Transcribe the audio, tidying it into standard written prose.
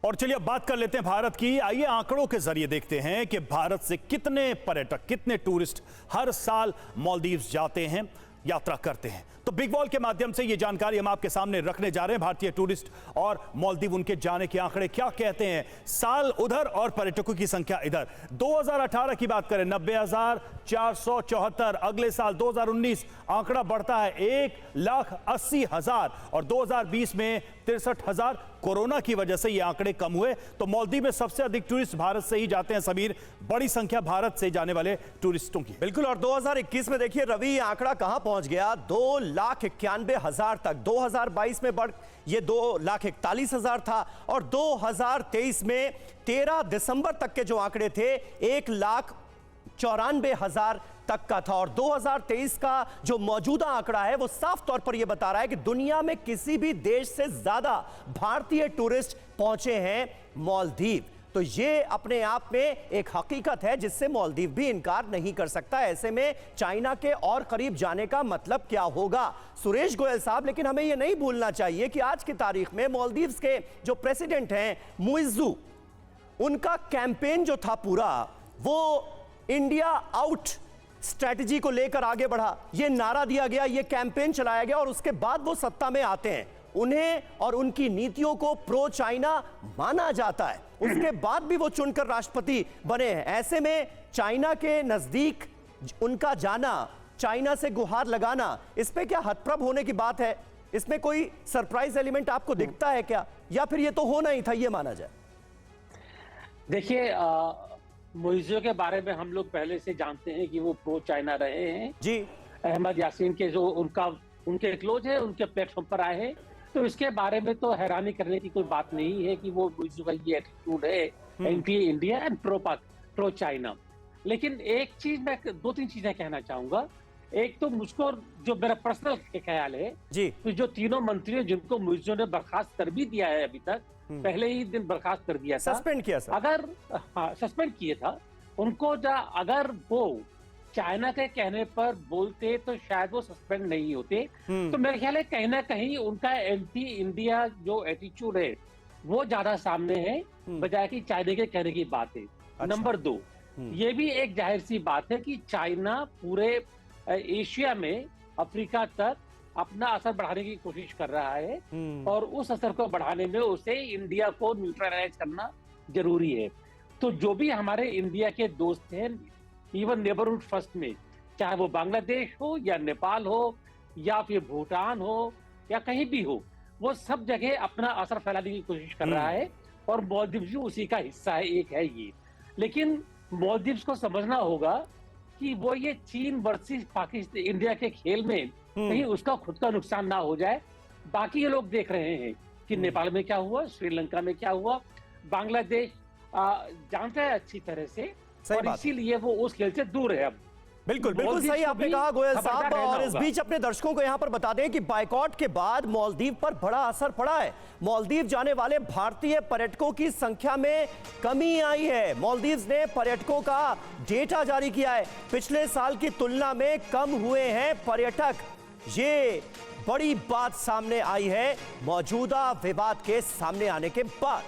और चलिए अब बात कर लेते हैं भारत की। आइए आंकड़ों के जरिए देखते हैं कि भारत से कितने पर्यटक, कितने टूरिस्ट हर साल मालदीव्स जाते हैं, यात्रा करते हैं। तो बिग वॉल के माध्यम से ये जानकारी हम आपके सामने रखने जा रहे हैं। भारतीय टूरिस्ट और मालदीव, उनके जाने के आंकड़े क्या कहते हैं। साल उधर और पर्यटकों की संख्या इधर। 2018 की बात करें 90,474, अगले साल 2019 आंकड़ा बढ़ता है 1,80,000 और 2020 में 63,000। कोरोना की वजह से ये आंकड़े कम हुए। तो मालदीव में सबसे अधिक टूरिस्ट भारत से ही जाते हैं समीर, बड़ी संख्या भारत से जाने वाले टूरिस्टों की। बिल्कुल। और 2021 में देखिए रवि, ये आंकड़ा कहां पहुंच गया, 2,91,000 तक। 2022 में बढ़ ये 2,41,000 था और 2023 में 13 दिसंबर तक के जो आंकड़े थे 1,94,000 तक का था। और 2023 का जो मौजूदा आंकड़ा है वो साफ तौर पर यह बता रहा है कि दुनिया में किसी भी देश से ज्यादा भारतीय टूरिस्ट पहुंचे हैं मालदीव। तो ये अपने आप में एक हकीकत है जिससे मालदीव भी इनकार नहीं कर सकता। ऐसे में चाइना के और करीब जाने का मतलब क्या होगा, सुरेश गोयल साहब। लेकिन हमें यह नहीं भूलना चाहिए कि आज की तारीख में मालदीव के जो प्रेसिडेंट हैं मुइज्जू, उनका कैंपेन जो था पूरा वो इंडिया आउट स्ट्रैटेजी को लेकर आगे बढ़ा। यह नारा दिया गया, यह कैंपेन चलाया गया और उसके बाद वो सत्ता में आते हैं। उन्हें और उनकी नीतियों को प्रो चाइना माना जाता है, उसके बाद भी वो चुनकर राष्ट्रपति बने हैं। ऐसे में चाइना के नजदीक उनका जाना, चाइना से गुहार लगाना, इस पे क्या हतप्रभ होने की बात है? इसमें कोई सरप्राइज एलिमेंट आपको दिखता है क्या, या फिर ये तो होना ही था, ये माना जाए? देखिए, मुइज्जू के बारे में हम लोग पहले से जानते हैं कि वो प्रो चाइना रहे हैं जी। अहमद यासीन के जो उनके क्लोज है, उनके प्लेटफॉर्म पर आए हैं। तो इसके बारे में तो हैरानी करने की कोई बात नहीं है कि वो मुइज्जू का ये एटीट्यूड है anti India and pro China. लेकिन एक चीज, मैं 2-3 चीजें कहना चाहूंगा। एक तो मुझको जो मेरा पर्सनल ख्याल है जी, तो जो तीनों मंत्री जिनको मुइज्जू ने बर्खास्त कर भी दिया है, अभी तक पहले ही दिन बर्खास्त कर दिया था, सस्पेंड किया सर। अगर सस्पेंड किया था उनको, अगर वो चाइना के कहने पर बोलते तो शायद वो सस्पेंड नहीं होते। तो मेरे ख्याल है कहीं ना कहीं उनका एंटी इंडिया जो एटीट्यूड है वो ज्यादा सामने है बजाय कि चाइना के कहने की बात है। अच्छा। नंबर 2, ये भी एक जाहिर सी बात है कि चाइना पूरे एशिया में, अफ्रीका तक अपना असर बढ़ाने की कोशिश कर रहा है और उस असर को बढ़ाने में उसे इंडिया को न्यूट्रलाइज करना जरूरी है। तो जो भी हमारे इंडिया के दोस्त हैं, इवन नेबरहुड फर्स्ट में, चाहे वो बांग्लादेश हो या नेपाल हो या फिर भूटान हो या कहीं भी हो, वो सब जगह अपना असर फैलाने की कोशिश कर रहा है और मालदीव भी उसी का हिस्सा है, एक है ये। लेकिन मालदीव को समझना होगा कि वो ये चीन वर्सेस पाकिस्तान इंडिया के खेल में कहीं उसका खुद का नुकसान ना हो जाए। बाकी ये लोग देख रहे हैं कि नेपाल में क्या हुआ, श्रीलंका में क्या हुआ, बांग्लादेश जानता है अच्छी तरह से, और इसीलिए वो उस खेल से दूर है। अब बिल्कुल बिल्कुल सही आपने कहा गोयल साहब। और इस बीच अपने दर्शकों को यहां पर बता दें कि बायकॉट के बाद मालदीव पर बड़ा असर पड़ा है। मालदीव जाने वाले भारतीय पर्यटकों की संख्या में कमी आई है। मालदीव ने पर्यटकों का डेटा जारी किया है, पिछले साल की तुलना में कम हुए हैं पर्यटक। ये बड़ी बात सामने आई है मौजूदा विवाद के सामने आने के बाद।